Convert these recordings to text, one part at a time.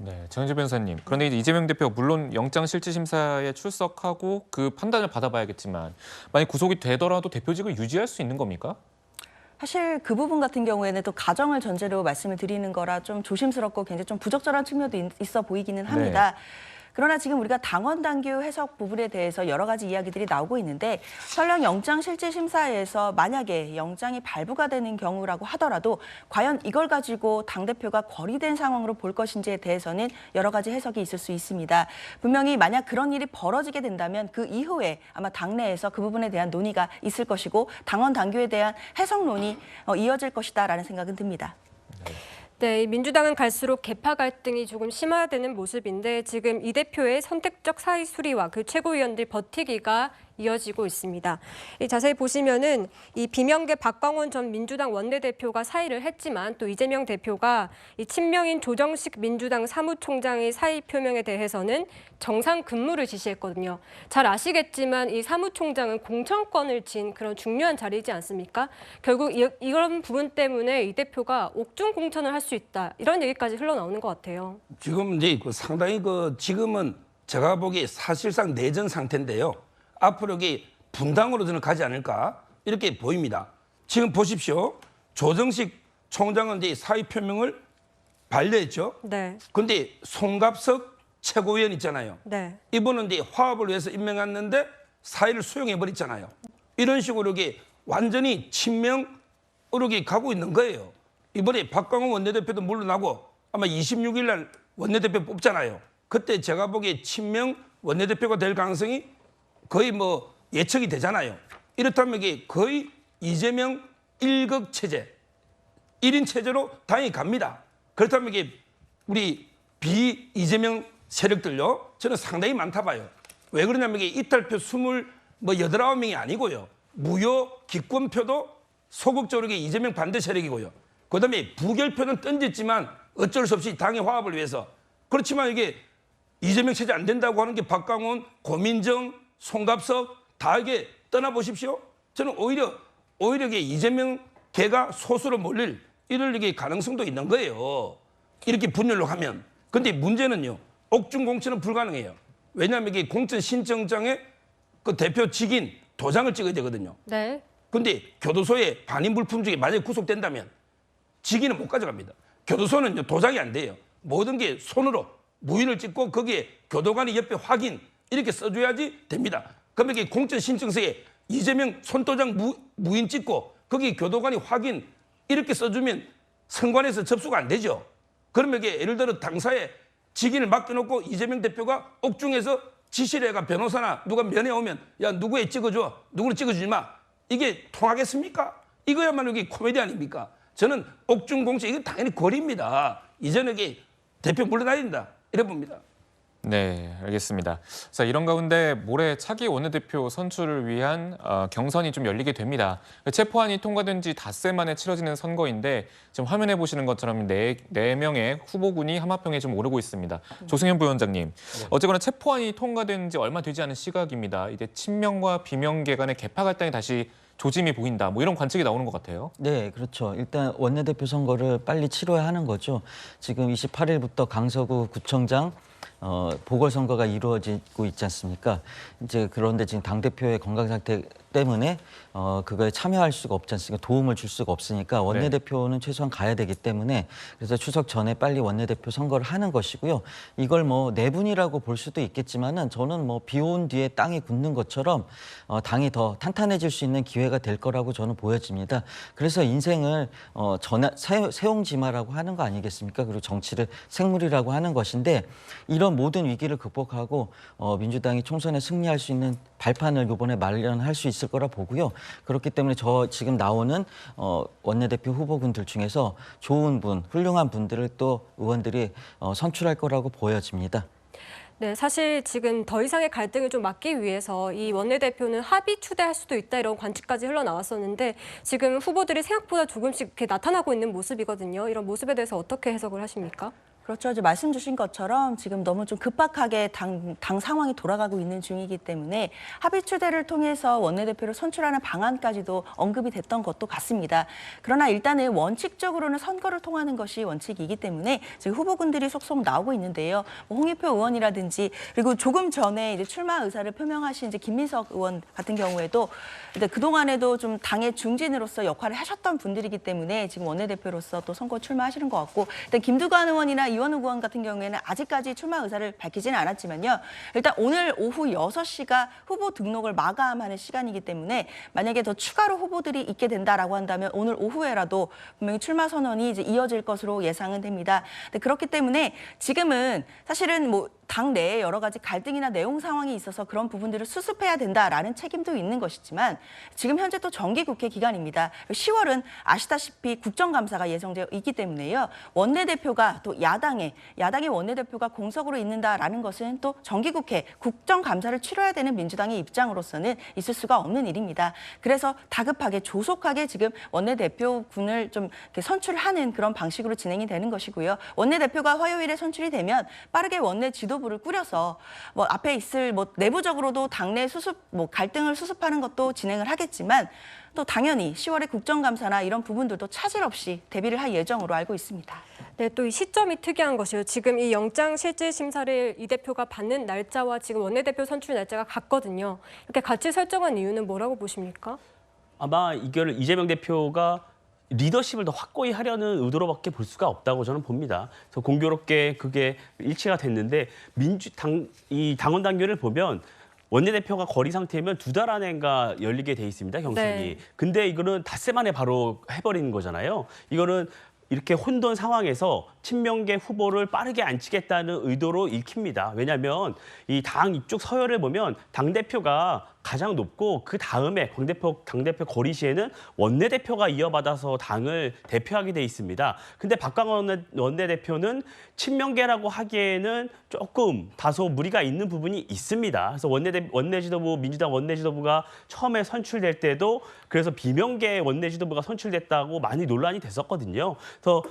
네, 정현재 변호사님. 그런데 이제 이재명 대표 물론 영장실질심사에 출석하고 그 판단을 받아봐야겠지만 만약 구속이 되더라도 대표직을 유지할 수 있는 겁니까? 사실 그 부분 같은 경우에는 또 가정을 전제로 말씀을 드리는 거라 좀 조심스럽고 굉장히 좀 부적절한 측면도 있어 보이기는 합니다. 그러나 지금 우리가 당원 당규 해석 부분에 대해서 여러 가지 이야기들이 나오고 있는데 설령 영장실질심사에서 만약에 영장이 발부가 되는 경우라고 하더라도 과연 이걸 가지고 당대표가 거리된 상황으로 볼 것인지에 대해서는 여러 가지 해석이 있을 수 있습니다. 분명히 만약 그런 일이 벌어지게 된다면 그 이후에 아마 당내에서 그 부분에 대한 논의가 있을 것이고 당원 당규에 대한 해석론이 이어질 것이다라는 생각은 듭니다. 네, 민주당은 갈수록 계파 갈등이 조금 심화되는 모습인데 지금 이 대표의 선택적 사의 수리와 그 최고위원들 버티기가 이어지고 있습니다. 자세히 보시면은 이 비명계 박광원 전 민주당 원내대표가 사의를 했지만 또 이재명 대표가 이 친명인 조정식 민주당 사무총장의 사의 표명에 대해서는 정상 근무를 지시했거든요. 잘 아시겠지만 이 사무총장은 공천권을 쥔 그런 중요한 자리이지 않습니까? 결국 이런 부분 때문에 이 대표가 옥중 공천을 할 수 있다 이런 얘기까지 흘러나오는 것 같아요. 지금 이제 상당히 지금은 제가 보기에 사실상 내전 상태인데요. 앞으로 이게 분당으로 저는 가지 않을까 이렇게 보입니다. 지금 보십시오. 조정식 총장은 이제 사의 표명을 반려했죠. 네. 그런데 송갑석 최고위원 있잖아요. 네. 이분은 이제 화합을 위해서 임명했는데 사의를 수용해 버렸잖아요. 이런 식으로 이게 완전히 친명으로 이렇게 가고 있는 거예요. 이번에 박광원 원내대표도 물러나고 아마 26일 날 원내대표 뽑잖아요. 그때 제가 보기에 친명 원내대표가 될 가능성이 거의 예측이 되잖아요. 이렇다면 이게 거의 이재명 1극 체제, 1인 체제로 당연히 갑니다. 그렇다면 이게 우리 이재명 세력들요, 저는 상당히 많다 봐요. 왜 그러냐면 이게 이탈표 29명이 아니고요. 무효 기권표도 소극적으로 이재명 반대 세력이고요. 그다음에 부결표는 던졌지만 어쩔 수 없이 당의 화합을 위해서. 그렇지만 이게 이재명 체제 안 된다고 하는 게 박광원, 고민정, 송갑석 다 이게 떠나보십시오. 저는 오히려 이게 이재명 개가 소수로 몰릴 이럴 이게 가능성도 있는 거예요. 이렇게 분열로 하면. 근데 문제는요. 옥중 공천은 불가능해요. 왜냐하면 이게 공천 신청장에 그 대표 직인 도장을 찍어야 되거든요. 네. 근데 교도소에 반인 불품 중에 만약에 구속된다면 직인은 못 가져갑니다. 교도소는 도장이 안 돼요. 모든 게 손으로 무인을 찍고 거기에 교도관이 옆에 확인 이렇게 써줘야지 됩니다. 그러면 이게 공천 신청서에 이재명 손도장 무인 찍고 거기 교도관이 확인 이렇게 써주면 선관에서 접수가 안 되죠. 그러면 이게 예를 들어 당사에 직인을 맡겨놓고 이재명 대표가 옥중에서 지시를 해가 변호사나 누가 면회 오면 야 누구에 찍어줘 누구를 찍어주지 마 이게 통하겠습니까? 이거야말로 이게 코미디 아닙니까? 저는 옥중 공천 이거 당연히 거리입니다. 이제는 이게 대표 물러나야 된다 이래 봅니다. 네, 알겠습니다. 자, 이런 가운데 모레 차기 원내대표 선출을 위한 경선이 좀 열리게 됩니다. 체포안이 통과된 지 닷새 만에 치러지는 선거인데 지금 화면에 보시는 것처럼 네 명의 후보군이 하마평에 좀 오르고 있습니다. 조승현 부위원장님, 어쨌거나 체포안이 통과된 지 얼마 되지 않은 시각입니다. 이제 친명과 비명계 간의 계파 갈등이 다시 조짐이 보인다. 이런 관측이 나오는 것 같아요. 네, 그렇죠. 일단 원내대표 선거를 빨리 치러야 하는 거죠. 지금 28일부터 강서구 구청장 보궐선거가 이루어지고 있지 않습니까? 이제 그런데 지금 당대표의 건강 상태 때문에 그거에 참여할 수가 없지 않습니까? 도움을 줄 수가 없으니까 원내대표는 최소한 가야 되기 때문에 그래서 추석 전에 빨리 원내대표 선거를 하는 것이고요. 이걸 내분이라고 볼 수도 있겠지만은 저는 비 온 뒤에 땅이 굳는 것처럼 당이 더 탄탄해질 수 있는 기회가 될 거라고 저는 보여집니다. 그래서 인생을 세옹지마라고 하는 거 아니겠습니까? 그리고 정치를 생물이라고 하는 것인데 이런 모든 위기를 극복하고 민주당이 총선에 승리할 수 있는 발판을 이번에 마련할 수 있을 거라 보고요. 그렇기 때문에 지금 나오는 원내대표 후보군들 중에서 좋은 분, 훌륭한 분들을 또 의원들이 선출할 거라고 보여집니다. 네, 사실 지금 더 이상의 갈등을 좀 막기 위해서 이 원내대표는 합의 추대할 수도 있다 이런 관측까지 흘러나왔었는데 지금 후보들이 생각보다 조금씩 이렇게 나타나고 있는 모습이거든요. 이런 모습에 대해서 어떻게 해석을 하십니까? 그렇죠. 이제 말씀 주신 것처럼 지금 너무 좀 급박하게 당 상황이 돌아가고 있는 중이기 때문에 합의 추대를 통해서 원내대표를 선출하는 방안까지도 언급이 됐던 것도 같습니다. 그러나 일단은 원칙적으로는 선거를 통하는 것이 원칙이기 때문에 지금 후보군들이 속속 나오고 있는데요. 뭐 홍익표 의원이라든지 그리고 조금 전에 이제 출마 의사를 표명하신 이제 김민석 의원 같은 경우에도 이제 그동안에도 좀 당의 중진으로서 역할을 하셨던 분들이기 때문에 지금 원내대표로서 또 선거 출마하시는 것 같고 일단 김두관 의원이나 이원우 의원 같은 경우에는 아직까지 출마 의사를 밝히지는 않았지만요. 일단 오늘 오후 6시가 후보 등록을 마감하는 시간이기 때문에 만약에 더 추가로 후보들이 있게 된다라고 한다면 오늘 오후에라도 분명히 출마 선언이 이제 이어질 것으로 예상은 됩니다. 근데 그렇기 때문에 지금은 사실은 뭐 당 내에 여러 가지 갈등이나 내용 상황이 있어서 그런 부분들을 수습해야 된다라는 책임도 있는 것이지만 지금 현재 또 정기국회 기간입니다. 10월은 아시다시피 국정감사가 예정되어 있기 때문에요. 원내대표가 또 야당의 원내대표가 공석으로 있는다라는 것은 또 정기국회 국정감사를 치러야 되는 민주당의 입장으로서는 있을 수가 없는 일입니다. 그래서 다급하게 조속하게 지금 원내대표군을 좀 이렇게 선출하는 그런 방식으로 진행이 되는 것이고요. 원내대표가 화요일에 선출이 되면 빠르게 원내 지도부를 꾸려서 뭐 앞에 있을 뭐 내부적으로도 당내 수습 뭐 갈등을 수습하는 것도 진행을 하겠지만 또 당연히 10월에 국정감사나 이런 부분들도 차질 없이 대비를 할 예정으로 알고 있습니다. 네, 또 이 시점이 특이한 것이요. 지금 이 영장 실질 심사를 이 대표가 받는 날짜와 지금 원내대표 선출 날짜가 같거든요. 이렇게 같이 설정한 이유는 뭐라고 보십니까? 아마 이걸 이재명 대표가 리더십을 더 확고히 하려는 의도로밖에 볼 수가 없다고 저는 봅니다. 그래서 공교롭게 그게 일치가 됐는데 이 당원 당규를 보면 원내대표가 거리 상태면 2달 안에인가 열리게 돼 있습니다, 경선이. 네. 근데 이거는 닷새 만에 바로 해버리는 거잖아요. 이거는 이렇게 혼돈 상황에서 친명계 후보를 빠르게 앉히겠다는 의도로 읽힙니다. 왜냐하면 이 당 이쪽 서열을 보면 당대표가 가장 높고 그 다음에 당대표 거리 시에는 원내대표가 이어받아서 당을 대표하게 돼 있습니다. 근데 박광원 원내대표는 친명계라고 하기에는 조금 다소 무리가 있는 부분이 있습니다. 그래서 민주당 원내지도부가 처음에 선출될 때도 그래서 비명계 원내지도부가 선출됐다고 많이 논란이 됐었거든요. 그래서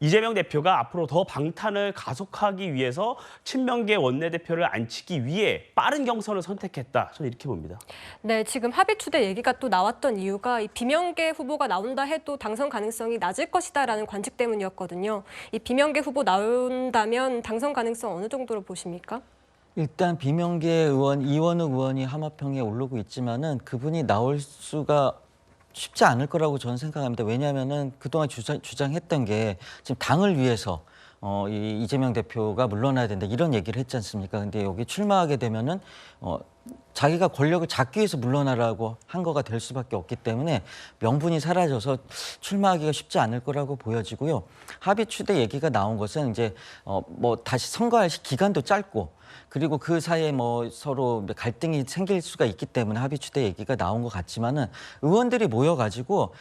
이재명 대표가 앞으로 더 방탄을 가속하기 위해서 친명계 원내대표를 앉히기 위해 빠른 경선을 선택했다. 저는 이렇게 봅니다. 네, 지금 합의 추대 얘기가 또 나왔던 이유가 이 비명계 후보가 나온다 해도 당선 가능성이 낮을 것이다라는 관측 때문이었거든요. 이 비명계 후보 나온다면 당선 가능성 어느 정도로 보십니까? 일단 비명계 의원 이원우 의원이 하마평에 오르고 있지만은 그분이 나올 수가 쉽지 않을 거라고 저는 생각합니다. 왜냐하면은 그동안 주장했던 게 지금 당을 위해서 이 이재명 대표가 물러나야 된다 이런 얘기를 했지 않습니까? 근데 여기 출마하게 되면은 자기가 권력을 잡기 위해서 물러나라고 한 거가 될 수밖에 없기 때문에 명분이 사라져서 출마하기가 쉽지 않을 거라고 보여지고요. 합의 추대 얘기가 나온 것은 이제 뭐 다시 선거할 기간도 짧고 그리고 그 사이에 뭐 서로 갈등이 생길 수가 있기 때문에 합의 추대 얘기가 나온 것 같지만은 의원들이 모여가지고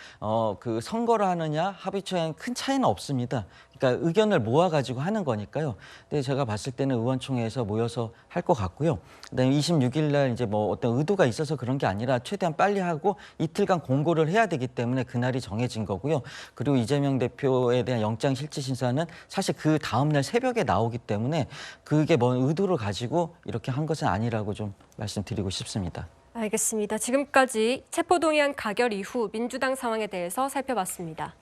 그 선거를 하느냐 합의 추대는 큰 차이는 없습니다. 그러니까 의견을 모아가지고 하는 거니까요. 근데 제가 봤을 때는 의원총회에서 모여서 할 것 같고요. 그다음에 26일 날 이제 뭐 어떤 의도가 있어서 그런 게 아니라 최대한 빨리 하고 이틀간 공고를 해야 되기 때문에 그날이 정해진 거고요. 그리고 이재명 대표에 대한 영장 실질 심사는 사실 그 다음 날 새벽에 나오기 때문에 그게 뭔 의도를 가지고 이렇게 한 것은 아니라고 좀 말씀드리고 싶습니다. 알겠습니다. 지금까지 체포동의안 가결 이후 민주당 상황에 대해서 살펴봤습니다.